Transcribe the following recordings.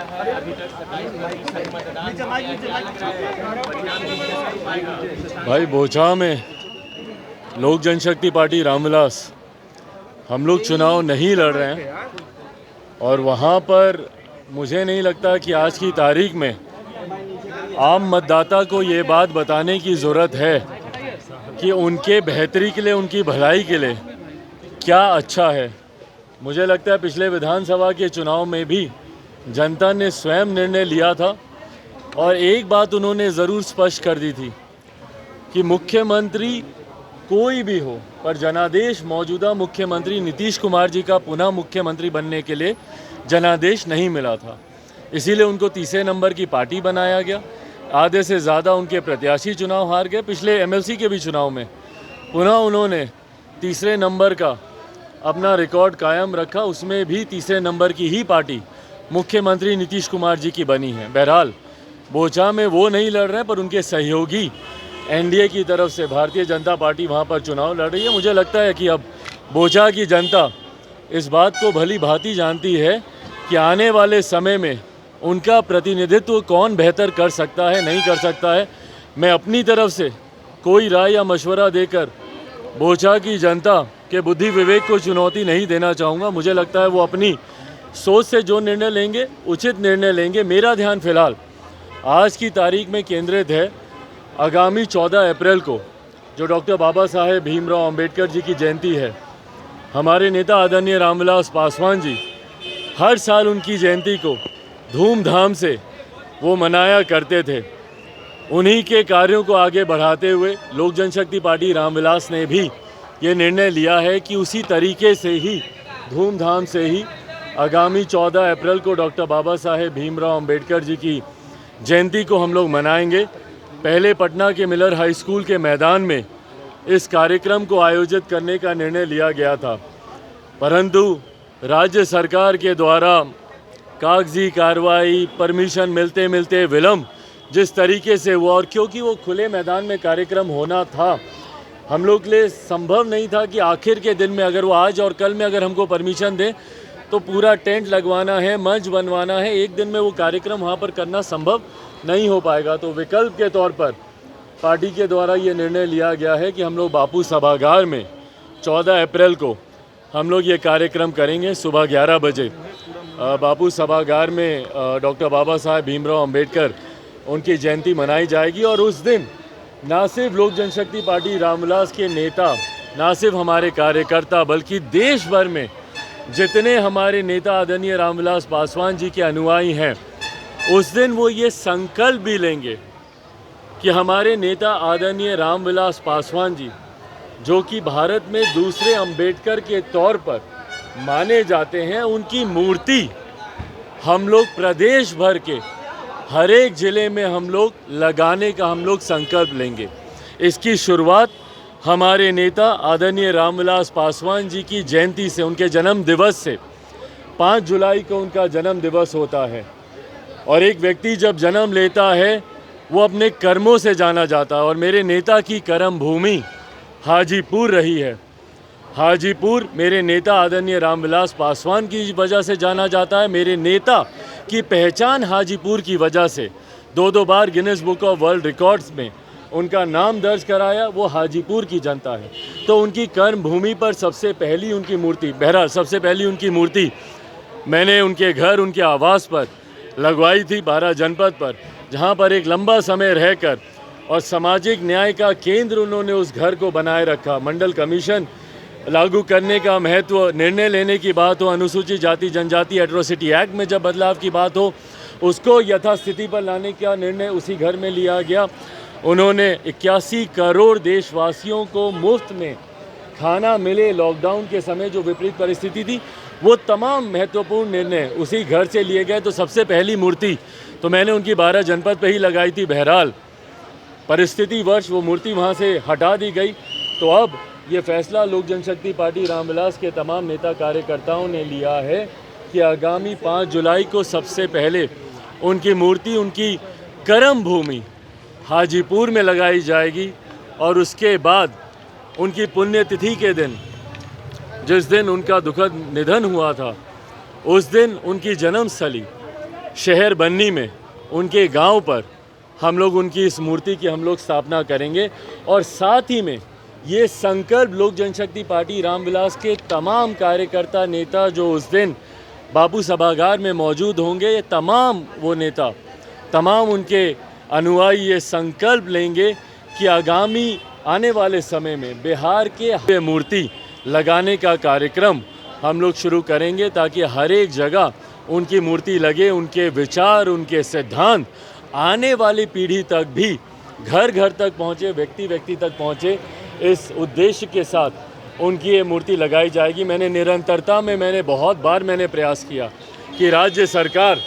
है अभी तक 27% मतदान। भाई बोचा में लोक जनशक्ति पार्टी रामविलास हम लोग चुनाव नहीं लड़ रहे हैं और वहाँ पर मुझे नहीं लगता कि आज की तारीख में आम मतदाता को ये बात बताने की ज़रूरत है कि उनके बेहतरी के लिए, उनकी भलाई के लिए क्या अच्छा है। मुझे लगता है पिछले विधानसभा के चुनाव में भी जनता ने स्वयं निर्णय लिया था और एक बात उन्होंने ज़रूर स्पष्ट कर दी थी कि मुख्यमंत्री कोई भी हो पर जनादेश मौजूदा मुख्यमंत्री नीतीश कुमार जी का पुनः मुख्यमंत्री बनने के लिए जनादेश नहीं मिला था। इसीलिए उनको तीसरे नंबर की पार्टी बनाया गया। आधे से ज़्यादा उनके प्रत्याशी चुनाव हार गए। पिछले एमएलसी के भी चुनाव में पुनः उन्होंने तीसरे नंबर का अपना रिकॉर्ड कायम रखा, उसमें भी तीसरे नंबर की ही पार्टी मुख्यमंत्री नीतीश कुमार जी की बनी है। बहरहाल बोचा में वो नहीं लड़ रहे हैं पर उनके सहयोगी एनडीए की तरफ से भारतीय जनता पार्टी वहाँ पर चुनाव लड़ रही है। मुझे लगता है कि अब बोचा की जनता इस बात को भली भांति जानती है कि आने वाले समय में उनका प्रतिनिधित्व कौन बेहतर कर सकता है, नहीं कर सकता है। मैं अपनी तरफ से कोई राय या मशवरा देकर बोचा की जनता के बुद्धि विवेक को चुनौती नहीं देना चाहूँगा। मुझे लगता है वो अपनी सोच से जो निर्णय लेंगे उचित निर्णय लेंगे। मेरा ध्यान फिलहाल आज की तारीख में केंद्रित है आगामी 14 अप्रैल को जो डॉक्टर बाबा साहेब भीमराव अंबेडकर जी की जयंती है। हमारे नेता आदरणीय रामविलास पासवान जी हर साल उनकी जयंती को धूमधाम से वो मनाया करते थे। उन्हीं के कार्यों को आगे बढ़ाते हुए लोक जनशक्ति पार्टी रामविलास ने भी ये निर्णय लिया है कि उसी तरीके से ही धूमधाम से ही आगामी 14 अप्रैल को डॉक्टर बाबा साहेब भीमराव अंबेडकर जी की जयंती को हम लोग मनाएंगे। पहले पटना के मिलर हाई स्कूल के मैदान में इस कार्यक्रम को आयोजित करने का निर्णय लिया गया था, परंतु राज्य सरकार के द्वारा कागजी कार्रवाई, परमिशन मिलते मिलते विलम्ब जिस तरीके से हुआ और क्योंकि वो खुले मैदान में कार्यक्रम होना था, हम लोग के लिए संभव नहीं था कि आखिर के दिन में अगर वो आज और कल में अगर हमको परमिशन दें तो पूरा टेंट लगवाना है, मंच बनवाना है, एक दिन में वो कार्यक्रम वहाँ पर करना संभव नहीं हो पाएगा। तो विकल्प के तौर पर पार्टी के द्वारा ये निर्णय लिया गया है कि हम लोग बापू सभागार में 14 अप्रैल को हम लोग ये कार्यक्रम करेंगे। सुबह 11 बजे बापू सभागार में डॉक्टर बाबा साहेब भीमराव अंबेडकर उनकी जयंती मनाई जाएगी और उस दिन ना सिर्फ लोक जनशक्ति पार्टी रामविलास के नेता, ना सिर्फ हमारे कार्यकर्ता, बल्कि देश भर में जितने हमारे नेता आदरणीय रामविलास पासवान जी के अनुयायी हैं, उस दिन वो ये संकल्प भी लेंगे कि हमारे नेता आदरणीय रामविलास पासवान जी जो कि भारत में दूसरे अंबेडकर के तौर पर माने जाते हैं, उनकी मूर्ति हम लोग प्रदेश भर के हर एक ज़िले में हम लोग लगाने का हम लोग संकल्प लेंगे। इसकी शुरुआत हमारे नेता आदरणीय रामविलास पासवान जी की जयंती से, उनके जन्म दिवस से। 5 जुलाई को उनका जन्म दिवस होता है और एक व्यक्ति जब जन्म लेता है वो अपने कर्मों से जाना जाता है और मेरे नेता की कर्म भूमि हाजीपुर रही है। हाजीपुर मेरे नेता आदरणीय रामविलास पासवान की वजह से जाना जाता है। मेरे नेता की पहचान हाजीपुर की वजह से 2 बार Guinness book of world records में उनका नाम दर्ज कराया, वो हाजीपुर की जनता है। तो उनकी कर्म भूमि पर सबसे पहली उनकी मूर्ति, बहरहाल सबसे पहली उनकी मूर्ति मैंने उनके घर, उनके आवास पर लगवाई थी 12 जनपद पर, जहाँ पर एक लंबा समय रहकर और सामाजिक न्याय का केंद्र उन्होंने उस घर को बनाए रखा। मंडल कमीशन लागू करने का महत्व, निर्णय लेने की बात हो, अनुसूचित जाति जनजाति एट्रोसिटी एक्ट में जब बदलाव की बात हो, उसको यथास्थिति पर लाने का निर्णय उसी घर में लिया गया। उन्होंने 81 करोड़ देशवासियों को मुफ्त में खाना मिले, लॉकडाउन के समय जो विपरीत परिस्थिति थी, वो तमाम महत्वपूर्ण निर्णय उसी घर से लिए गए। तो सबसे पहली मूर्ति तो मैंने उनकी 12 जनपद पे ही लगाई थी। बहरहाल परिस्थिति वर्ष वो मूर्ति वहाँ से हटा दी गई। तो अब ये फैसला लोक जनशक्ति पार्टी रामविलास के तमाम नेता कार्यकर्ताओं ने लिया है कि आगामी 5 जुलाई को सबसे पहले उनकी मूर्ति उनकी कर्म भूमि हाजीपुर में लगाई जाएगी और उसके बाद उनकी पुण्यतिथि के दिन, जिस दिन उनका दुखद निधन हुआ था, उस दिन उनकी जन्मस्थली शहर बन्नी में, उनके गांव पर हम लोग उनकी इस मूर्ति की हम लोग स्थापना करेंगे। और साथ ही में ये संकल्प लोक जनशक्ति पार्टी रामविलास के तमाम कार्यकर्ता नेता जो उस दिन बापू सभागार में मौजूद होंगे, ये तमाम वो नेता, तमाम उनके अनुयायी ये संकल्प लेंगे कि आगामी आने वाले समय में बिहार के मूर्ति लगाने का कार्यक्रम हम लोग शुरू करेंगे, ताकि हर एक जगह उनकी मूर्ति लगे, उनके विचार, उनके सिद्धांत आने वाली पीढ़ी तक भी घर घर तक पहुँचे, व्यक्ति व्यक्ति तक पहुँचे। इस उद्देश्य के साथ उनकी ये मूर्ति लगाई जाएगी। मैंने निरंतरता में बहुत बार प्रयास किया कि राज्य सरकार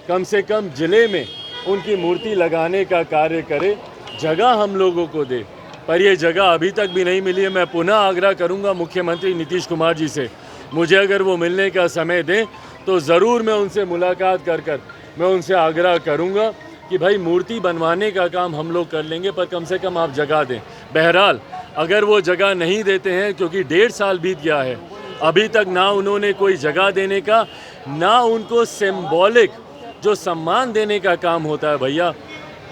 कम से कम ज़िले में उनकी मूर्ति लगाने का कार्य करे, जगह हम लोगों को दे, पर ये जगह अभी तक भी नहीं मिली है। मैं पुनः आग्रह करूंगा मुख्यमंत्री नीतीश कुमार जी से, मुझे अगर वो मिलने का समय दें तो ज़रूर मैं उनसे मुलाकात कर मैं उनसे आग्रह करूंगा कि भाई मूर्ति बनवाने का काम हम लोग कर लेंगे, पर कम से कम आप जगह दें। बहरहाल अगर वो जगह नहीं देते हैं, क्योंकि 1.5 साल बीत गया है, अभी तक ना उन्होंने कोई जगह देने का, ना उनको सिंबॉलिक जो सम्मान देने का काम होता है। भैया,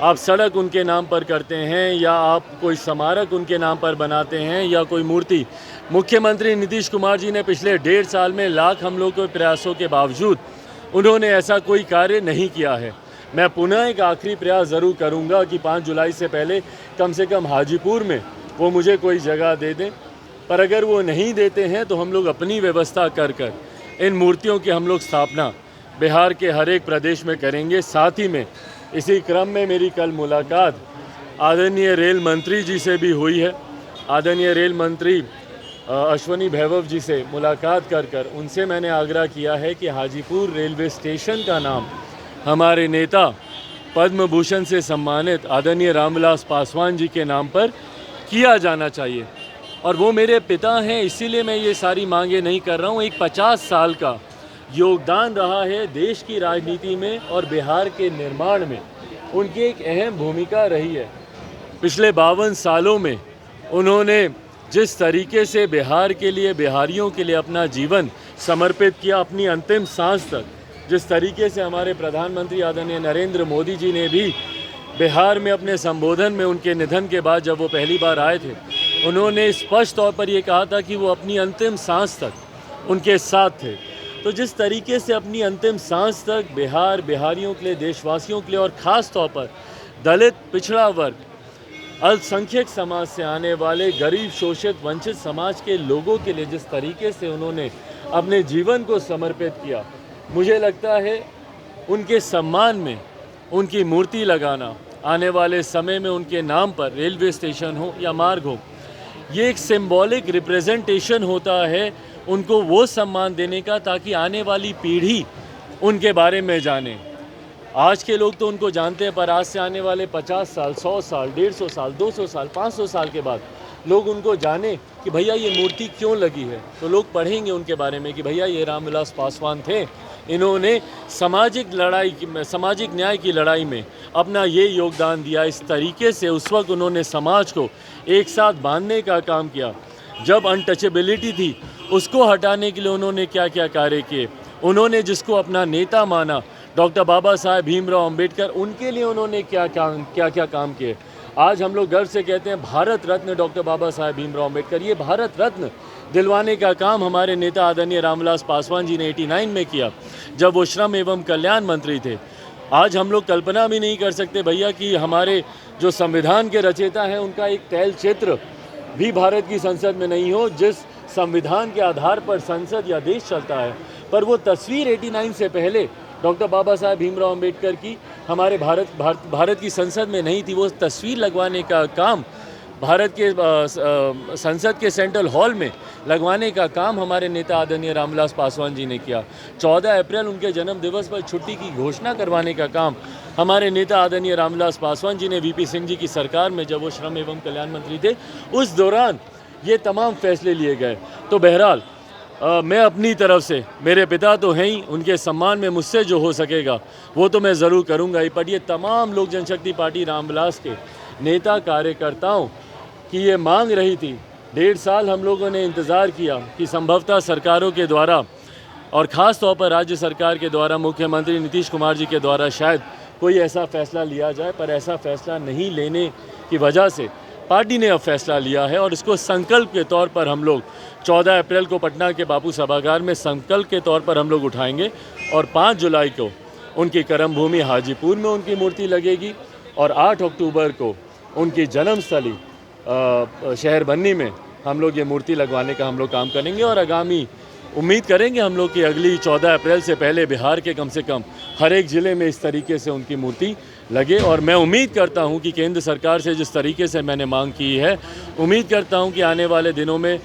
आप सड़क उनके नाम पर करते हैं या आप कोई स्मारक उनके नाम पर बनाते हैं या कोई मूर्ति। मुख्यमंत्री नीतीश कुमार जी ने पिछले 1.5 साल में लाख हम लोग के प्रयासों के बावजूद उन्होंने ऐसा कोई कार्य नहीं किया है। मैं पुनः एक आखिरी प्रयास ज़रूर करूंगा कि 5 जुलाई से पहले कम से कम हाजीपुर में वो मुझे कोई जगह दे दें, पर अगर वो नहीं देते हैं तो हम लोग अपनी व्यवस्था कर इन मूर्तियों की हम लोग स्थापना बिहार के हर एक प्रदेश में करेंगे। साथ ही में इसी क्रम में मेरी कल मुलाकात आदरणीय रेल मंत्री जी से भी हुई है। आदरणीय रेल मंत्री अश्वनी वैभव जी से मुलाकात कर उनसे मैंने आग्रह किया है कि हाजीपुर रेलवे स्टेशन का नाम हमारे नेता पद्म भूषण से सम्मानित आदरणीय रामविलास पासवान जी के नाम पर किया जाना चाहिए। और वो मेरे पिता हैं, इसीलिए मैं ये सारी मांगे नहीं कर रहा हूँ। एक 50 साल का योगदान रहा है देश की राजनीति में और बिहार के निर्माण में, उनकी एक अहम भूमिका रही है। पिछले 52 सालों में उन्होंने जिस तरीके से बिहार के लिए, बिहारियों के लिए अपना जीवन समर्पित किया, अपनी अंतिम सांस तक, जिस तरीके से हमारे प्रधानमंत्री आदरणीय नरेंद्र मोदी जी ने भी बिहार में अपने संबोधन में उनके निधन के बाद जब वो पहली बार आए थे, उन्होंने स्पष्ट तौर पर ये कहा था कि वो अपनी अंतिम सांस तक उनके साथ थे। तो जिस तरीके से अपनी अंतिम सांस तक बिहार, बिहारियों के लिए, देशवासियों के लिए और ख़ास तौर पर दलित, पिछड़ा वर्ग, अल्पसंख्यक समाज से आने वाले गरीब, शोषित, वंचित समाज के लोगों के लिए जिस तरीके से उन्होंने अपने जीवन को समर्पित किया, मुझे लगता है उनके सम्मान में उनकी मूर्ति लगाना, आने वाले समय में उनके नाम पर रेलवे स्टेशन हो या मार्ग हो, ये एक सिंबॉलिक रिप्रेजेंटेशन होता है उनको वो सम्मान देने का, ताकि आने वाली पीढ़ी उनके बारे में जाने। आज के लोग तो उनको जानते हैं, पर आज से आने वाले 50 साल, 100 साल, 150 साल, 200 साल, 500 साल के बाद लोग उनको जाने कि भैया ये मूर्ति क्यों लगी है, तो लोग पढ़ेंगे उनके बारे में कि भैया ये रामविलास पासवान थे, इन्होंने सामाजिक न्याय की लड़ाई में अपना ये योगदान दिया। इस तरीके से उस वक्त उन्होंने समाज को एक साथ बांधने का काम किया। जब अनटचेबिलिटी थी उसको हटाने के लिए उन्होंने क्या क्या कार्य किए। उन्होंने जिसको अपना नेता माना, डॉक्टर बाबा साहेब भीमराव अंबेडकर, उनके लिए उन्होंने क्या क्या काम किए। आज हम लोग गर्व से कहते हैं भारत रत्न डॉक्टर बाबा साहेब भीमराव अंबेडकर। ये भारत रत्न दिलवाने का काम हमारे नेता आदरणीय रामविलास पासवान जी ने 89 में किया, जब वो श्रम एवं कल्याण मंत्री थे। आज हम लोग कल्पना भी नहीं कर सकते भैया कि हमारे जो संविधान के रचयिता हैं उनका एक तैल क्षेत्र भी भारत की संसद में नहीं हो, जिस संविधान के आधार पर संसद या देश चलता है। पर वो तस्वीर 89 से पहले डॉक्टर बाबा साहेब भीमराव अंबेडकर की हमारे भारत की संसद में नहीं थी। वो तस्वीर लगवाने का काम भारत के संसद के सेंट्रल हॉल में लगवाने का काम हमारे नेता आदरणीय रामविलास पासवान जी ने किया। 14 अप्रैल उनके जन्म दिवस पर छुट्टी की घोषणा करवाने का काम हमारे नेता आदरणीय रामविलास पासवान जी ने वीपी सिंह जी की सरकार में, जब वो श्रम एवं कल्याण मंत्री थे, उस दौरान ये तमाम फैसले लिए गए। तो बहरहाल मैं अपनी तरफ से, मेरे पिता तो हैं ही, उनके सम्मान में मुझसे जो हो सकेगा वो तो मैं ज़रूर करूँगा ही। पर ये तमाम लोक जनशक्ति पार्टी रामविलास के नेता कार्यकर्ताओं की ये मांग रही थी। 1.5 साल हम लोगों ने इंतज़ार किया कि संभवतः सरकारों के द्वारा और ख़ास तौर पर राज्य सरकार के द्वारा मुख्यमंत्री नीतीश कुमार जी के द्वारा शायद कोई ऐसा फैसला लिया जाए, पर ऐसा फैसला नहीं लेने की वजह से पार्टी ने अब फैसला लिया है और इसको संकल्प के तौर पर हम लोग 14 अप्रैल को पटना के बापू सभागार में संकल्प के तौर पर हम लोग उठाएंगे और 5 जुलाई को उनकी कर्मभूमि हाजीपुर में उनकी मूर्ति लगेगी और 8 अक्टूबर को उनकी जन्मस्थली शहर बन्नी में हम लोग ये मूर्ति लगवाने का हम लोग काम करेंगे और आगामी उम्मीद करेंगे हम लोग कि अगली 14 अप्रैल से पहले बिहार के कम से कम हर एक ज़िले में इस तरीके से उनकी मूर्ति लगे। और मैं उम्मीद करता हूं कि केंद्र सरकार से जिस तरीके से मैंने मांग की है, उम्मीद करता हूं कि आने वाले दिनों में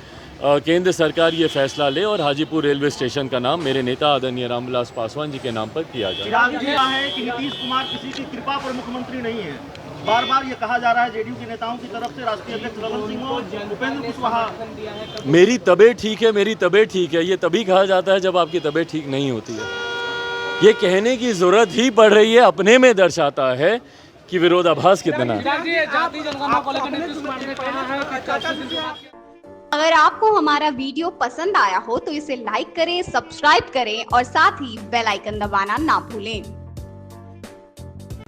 केंद्र सरकार ये फैसला ले और हाजीपुर रेलवे स्टेशन का नाम मेरे नेता आदरणीय रामविलास पासवान जी के नाम पर किया जाए। है कि नीतीश कुमार किसी की कृपा पर मुख्यमंत्री नहीं है, बार बार ये कहा जा रहा है जेडीयू के नेताओं की तरफ से, राष्ट्रीय अध्यक्ष ललन सिंह और उपेंद्र कुशवाहा। मेरी तबीयत ठीक है, मेरी तबीयत ठीक है, ये तभी कहा जाता है जब आपकी तबीयत ठीक नहीं होती है। ये कहने की जरूरत ही पड़ रही है, अपने में दर्शाता है कि विरोधाभास कितना है। अगर आपको हमारा वीडियो पसंद आया हो तो इसे लाइक करें, सब्सक्राइब करें और साथ ही बेल आइकन दबाना ना भूलें।